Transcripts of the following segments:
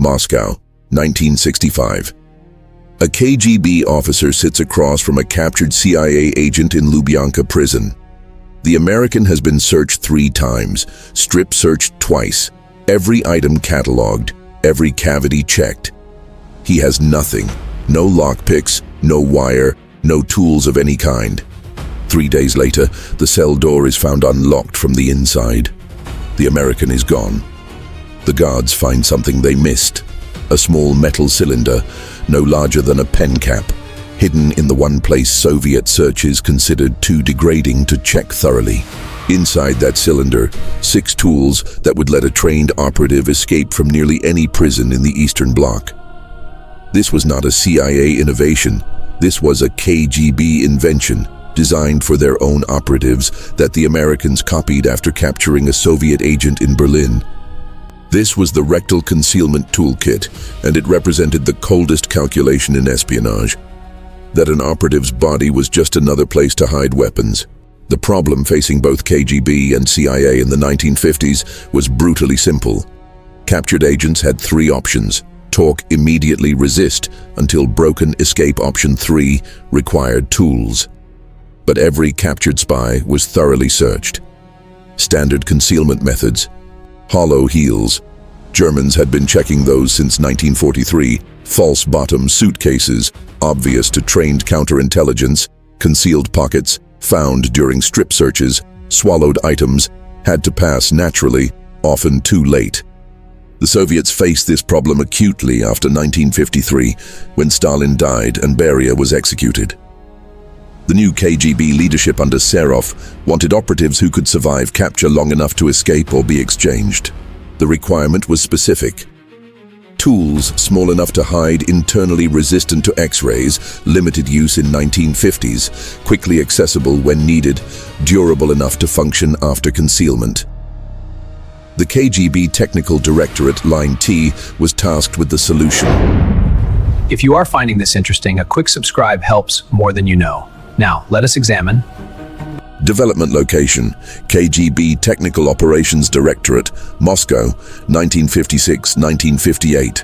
Moscow, 1965. A KGB officer sits across from a captured CIA agent in Lubyanka prison. The American has been searched 3 times, strip searched twice, every item catalogued, every cavity checked. He has nothing, no lockpicks, no wire, no tools of any kind. 3 days later, the cell door is found unlocked from the inside. The American is gone. The guards find something they missed, a small metal cylinder, no larger than a pen cap, hidden in the one place Soviet searches considered too degrading to check thoroughly. Inside that cylinder, 6 tools that would let a trained operative escape from nearly any prison in the Eastern Bloc. This was not a CIA innovation. This was a KGB invention, designed for their own operatives that the Americans copied after capturing a Soviet agent in Berlin. This was the Rectal concealment toolkit, and it represented the coldest calculation in espionage. That an operative's body was just another place to hide weapons. The problem facing both KGB and CIA in the 1950s was brutally simple. Captured agents had 3 options: talk, immediately, resist, until broken, escape. Option 3 required tools. But every captured spy was thoroughly searched. Standard concealment methods. Hollow heels. Germans had been checking those since 1943. False bottom suitcases, obvious to trained counterintelligence. Concealed pockets, found during strip searches. Swallowed items, had to pass naturally, often too late. The Soviets faced this problem acutely after 1953, when Stalin died and Beria was executed. The new KGB leadership under Serov wanted operatives who could survive capture long enough to escape or be exchanged. The requirement was specific. Tools small enough to hide, internally resistant to X-rays, limited use in 1950s, quickly accessible when needed, durable enough to function after concealment. The KGB Technical Directorate, Line T, was tasked with the solution. If you are finding this interesting, a quick subscribe helps more than you know. Now, let us examine. Development location, KGB Technical Operations Directorate, Moscow, 1956-1958.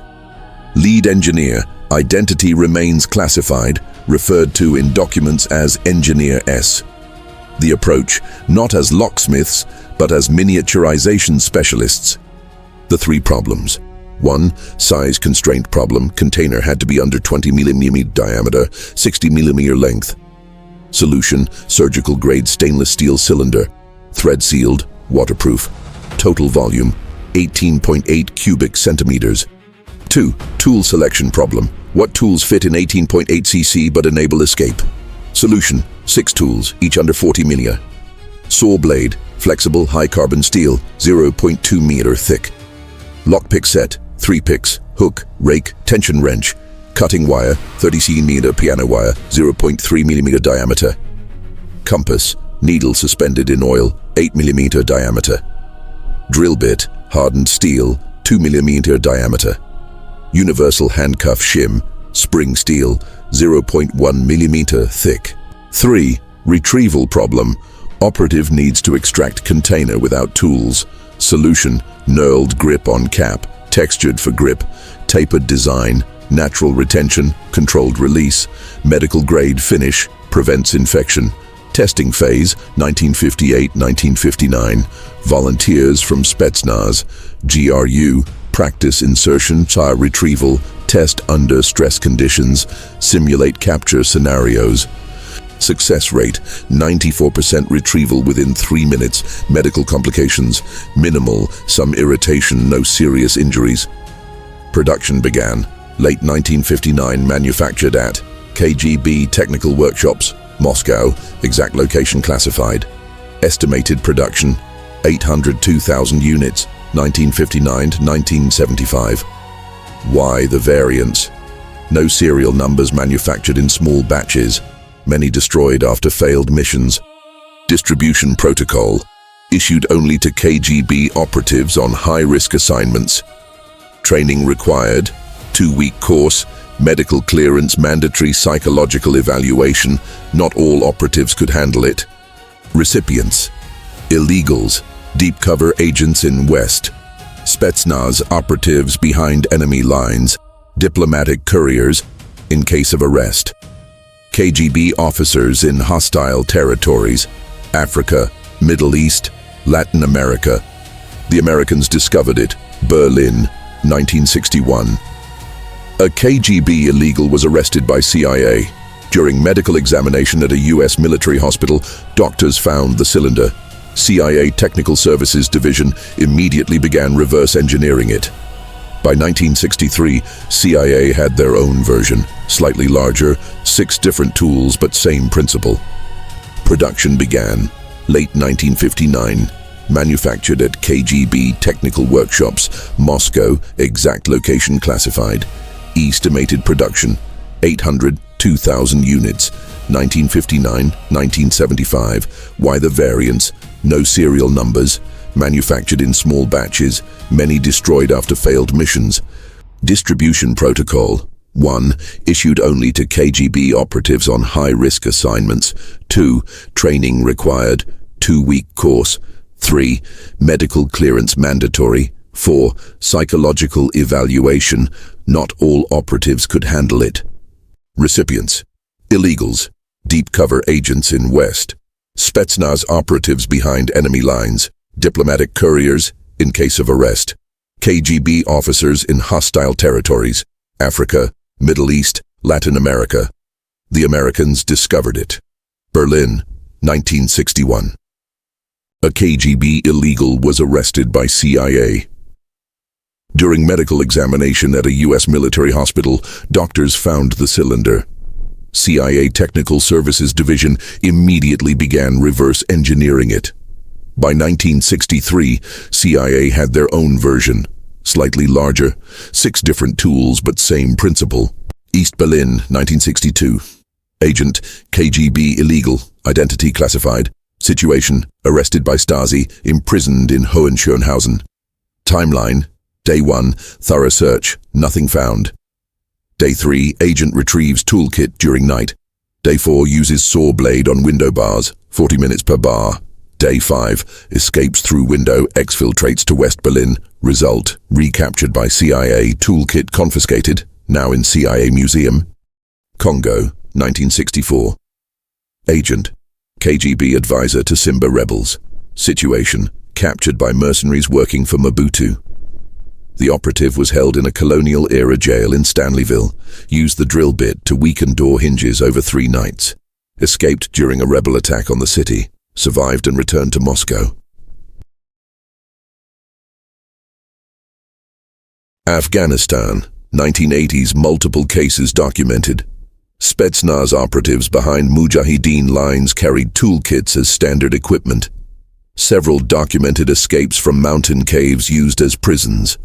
Lead engineer, identity remains classified, referred to in documents as Engineer S. The approach, not as locksmiths, but as miniaturization specialists. The 3 problems. 1. Size constraint problem. Container had to be under 20 mm diameter, 60 mm length. Solution, surgical grade stainless steel cylinder, thread sealed, waterproof. Total volume, 18.8 cubic centimeters. 2. Tool selection problem. What tools fit in 18.8 cc but enable escape? Solution, 6 tools, each under 40 mm. Saw blade, flexible high carbon steel, 0.2 meter thick. Lockpick set, 3 picks, hook, rake, tension wrench. Cutting wire, 30 cm piano wire, 0.3 mm diameter. Compass, needle suspended in oil, 8 mm diameter. Drill bit, hardened steel, 2 mm diameter. Universal handcuff shim, spring steel, 0.1 mm thick. 3. Retrieval problem. Operative needs to extract container without tools. Solution, knurled grip on cap, textured for grip, tapered design, natural retention, controlled release, medical grade finish, prevents infection. Testing phase, 1958-1959. Volunteers from Spetsnaz, GRU, practice insertion, tire retrieval, test under stress conditions, simulate capture scenarios. Success rate, 94% retrieval within 3 minutes. Medical complications, minimal, some irritation, no serious injuries. Production began. Late 1959, manufactured at KGB Technical Workshops, Moscow, exact location classified. Estimated production, 802,000 units, 1959 to 1975. Why the variance? No serial numbers, manufactured in small batches, many destroyed after failed missions. Distribution protocol, issued only to KGB operatives on high-risk assignments. Training required, 2-week course, medical clearance, mandatory psychological evaluation. Not all operatives could handle it. Recipients, illegals, deep cover agents in West, Spetsnaz operatives behind enemy lines, diplomatic couriers in case of arrest, KGB officers in hostile territories, Africa, Middle East, Latin America. The Americans discovered it, Berlin, 1961. A KGB illegal was arrested by CIA. During medical examination at a US military hospital, doctors found the cylinder. CIA Technical Services Division immediately began reverse engineering it. By 1963, CIA had their own version, slightly larger, 6 different tools but same principle. Production began, late 1959, manufactured at KGB Technical Workshops, Moscow, exact location classified. Estimated production, 800, 2,000 units, 1959, 1975. Why the variants? No serial numbers, manufactured in small batches, many destroyed after failed missions. Distribution protocol. 1. Issued only to KGB operatives on high-risk assignments. 2. Training required, 2-week course. 3. Medical clearance mandatory. 4. Psychological evaluation. Not all operatives could handle it. Recipients. Illegals. Deep cover agents in West. Spetsnaz operatives behind enemy lines. Diplomatic couriers in case of arrest. KGB officers in hostile territories. Africa, Middle East, Latin America. The Americans discovered it. Berlin, 1961. A KGB illegal was arrested by CIA. During medical examination at a US military hospital, doctors found the cylinder. CIA Technical Services Division immediately began reverse engineering it. By 1963, CIA had their own version, slightly larger, 6 different tools but same principle. East Berlin, 1962. Agent, KGB illegal, identity classified. Situation, arrested by Stasi, imprisoned in Hohenschönhausen. Timeline, Day 1, thorough search, nothing found. Day 3, agent retrieves toolkit during night. Day 4, uses saw blade on window bars, 40 minutes per bar. Day 5, escapes through window, exfiltrates to West Berlin. Result, recaptured by CIA, toolkit confiscated, now in CIA museum. Congo, 1964. Agent, KGB advisor to Simba rebels. Situation, captured by mercenaries working for Mobutu. The operative was held in a colonial-era jail in Stanleyville, used the drill bit to weaken door hinges over 3 nights. Escaped during a rebel attack on the city, survived and returned to Moscow. Afghanistan, 1980s, multiple cases documented. Spetsnaz operatives behind Mujahideen lines carried toolkits as standard equipment. Several documented escapes from mountain caves used as prisons.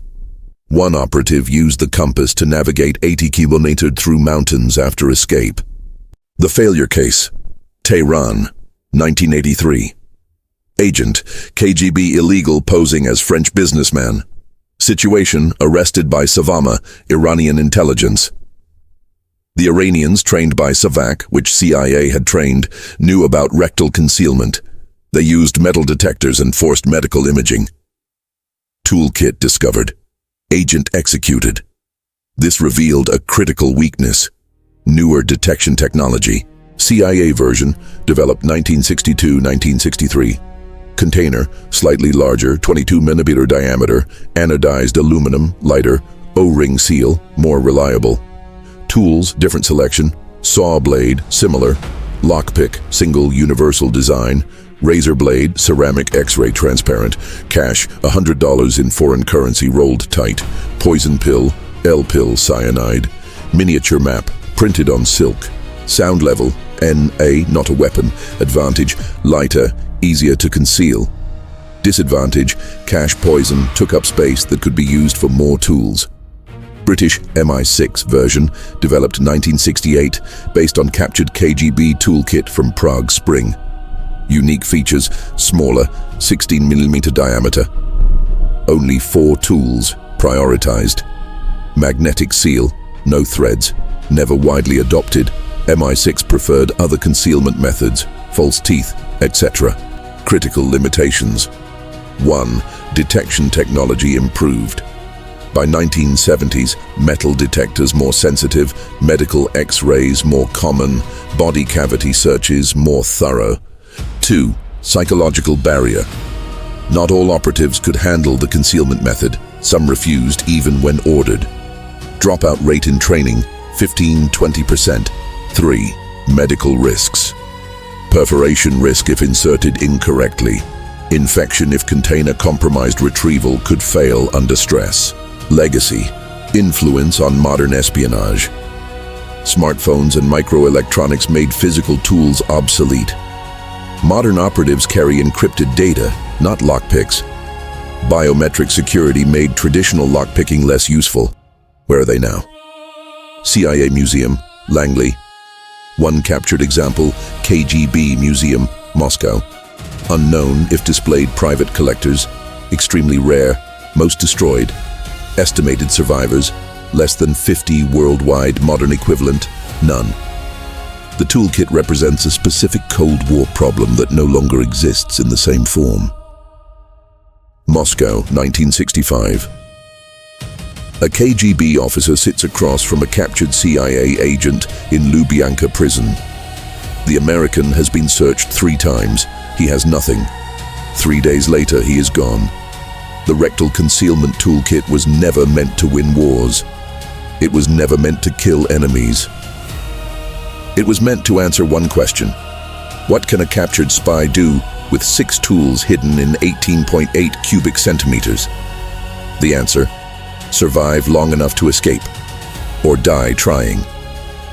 One operative used the compass to navigate 80 km through mountains after escape. The failure case, Tehran, 1983. Agent, KGB illegal posing as French businessman. Situation, arrested by Savama, Iranian intelligence. The Iranians, trained by Savak, which CIA had trained, knew about rectal concealment. They used metal detectors and forced medical imaging. Toolkit discovered. Agent executed. This revealed a critical weakness. Newer detection technology. CIA version, developed 1962-1963. Container, slightly larger, 22mm diameter, anodized aluminum, lighter, O-ring seal, more reliable. Tools, different selection. Saw blade, similar. Lockpick, single universal design. Razor blade, ceramic X-ray transparent. Cash, $100 in foreign currency rolled tight. Poison pill, L-pill cyanide. Miniature map, printed on silk. Sound level, NA, not a weapon. Advantage, lighter, easier to conceal. Disadvantage, cache poison took up space that could be used for more tools. British MI6 version, developed 1968, based on captured KGB toolkit from Prague Spring. Unique features, smaller, 16mm diameter. Only 4 tools, prioritized. Magnetic seal, no threads, never widely adopted. MI6 preferred other concealment methods, false teeth, etc. Critical limitations. 1. detection technology improved. By 1970s, metal detectors more sensitive, medical X-rays more common, body cavity searches more thorough. 2. Psychological barrier. Not all operatives could handle the concealment method. Some refused even when ordered. Dropout rate in training, 15–20%. 3. Medical risks. Perforation risk if inserted incorrectly. Infection if container compromised. Retrieval could fail under stress. Legacy. Influence on modern espionage. Smartphones and microelectronics made physical tools obsolete. Modern operatives carry encrypted data, not lockpicks. Biometric security made traditional lockpicking less useful. Where are they now? CIA Museum, Langley. One captured example, KGB Museum, Moscow. Unknown if displayed private collectors, extremely rare, most destroyed. Estimated survivors, less than 50 worldwide. Modern equivalent, none. The toolkit represents a specific Cold War problem that no longer exists in the same form. Moscow, 1965. A KGB officer sits across from a captured CIA agent in Lubyanka prison. The American has been searched 3 times. He has nothing. 3 days later, he is gone. The Rectal concealment toolkit was never meant to win wars. It was never meant to kill enemies. It was meant to answer one question. What can a captured spy do with 6 tools hidden in 18.8 cubic centimeters? The answer: survive long enough to escape, or die trying.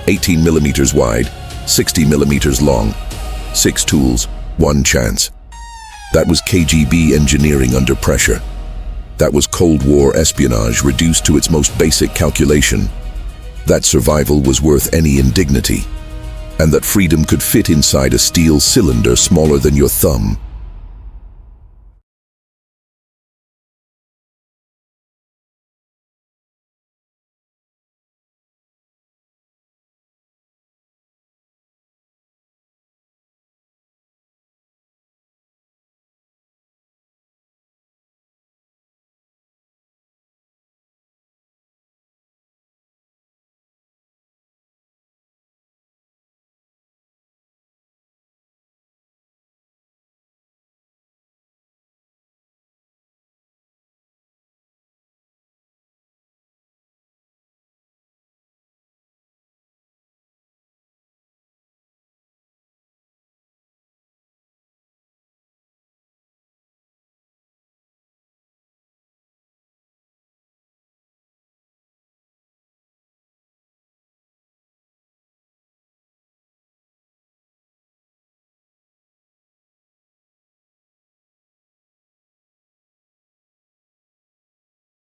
18 millimeters wide, 60 millimeters long. 6 tools, 1 chance. That was KGB engineering under pressure. That was Cold War espionage reduced to its most basic calculation. That survival was worth any indignity, and that freedom could fit inside a steel cylinder smaller than your thumb.